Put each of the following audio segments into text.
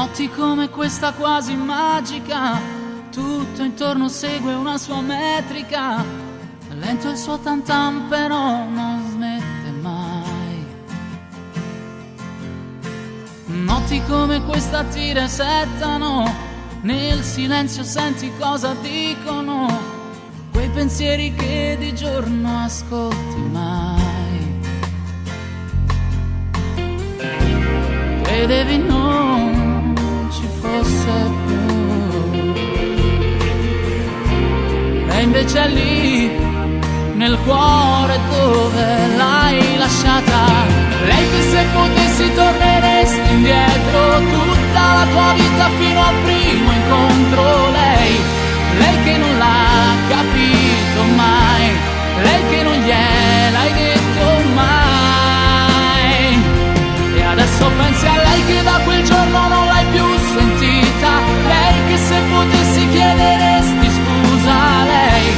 Notti come questa quasi magica, tutto intorno segue una sua metrica. Lento il suo tam tam però non smette mai. Notti come questa ti resettano, nel silenzio senti cosa dicono quei pensieri che di giorno ascolti mai. Credevi non ci fosse più, e invece è lì nel cuore dove l'hai lasciata. Lei che se potessi torneresti indietro tutta la tua vita fino al primo incontro. Lei che non l'ha capito mai, lei che non gliel'hai detto mai. E adesso pensi a lei che da quel giorno non l'hai più sentita. Lei che se potessi chiederesti scusa a lei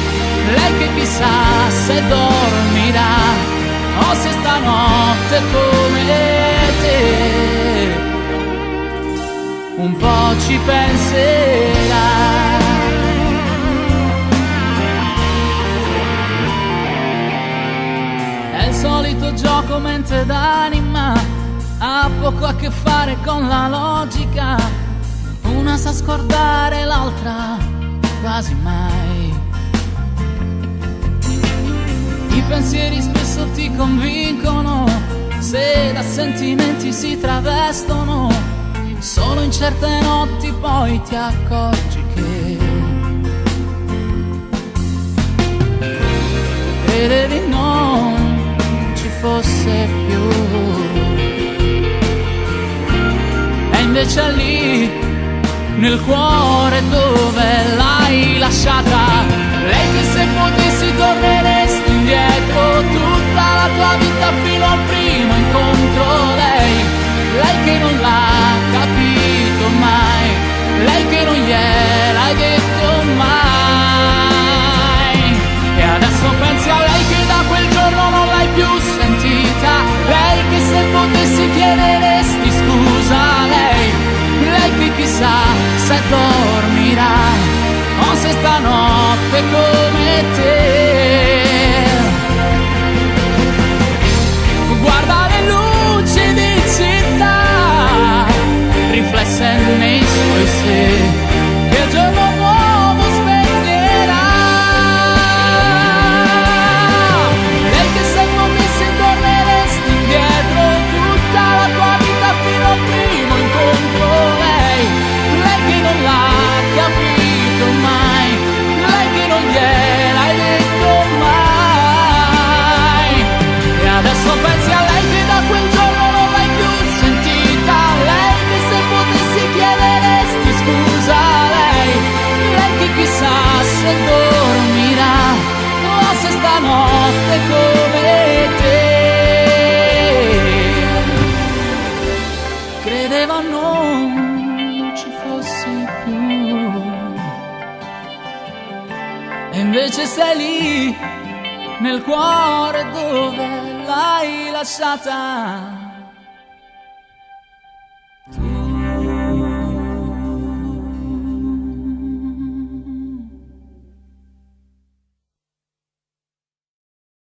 che chissà se dormirà o se stanotte come te un po' ci penserà. È il solito gioco mente d'anima, ha poco a che fare con la logica. Una sa scordare, l'altra quasi mai. I pensieri spesso ti convincono, se da sentimenti si travestono. Solo in certe notti poi ti accorgi che credevi non ci fosse più, e invece è lì nel cuore dove l'hai lasciata. Lei che se potessi torneresti indietro tutta la tua vita fino al primo incontro. Lei che non l'ha capito mai, lei che non gliel'hai detto mai. E adesso pensi a lei che da quel giorno non l'hai più sentita. Lei che se potessi chiederesti scusa a lei che chissà se dormirà o se stanotte come te. Guarda le luci di città riflesse nei suoi sé, che il giorno nuovo spegnerà. Lei che se potessi torneresti indietro tutta la tua vita fino al primo incontro. Lei che non l'ha capito mai, lei che non gliel'hai detto mai. E adesso pensi a lei che da quel giorno non l'hai più sentita. Lei che se potessi chiederesti scusa a lei che chissà se dormirà o se stanotte come te. Credeva non ci fossi più, e invece sei lì nel cuore dove l'hai lasciata.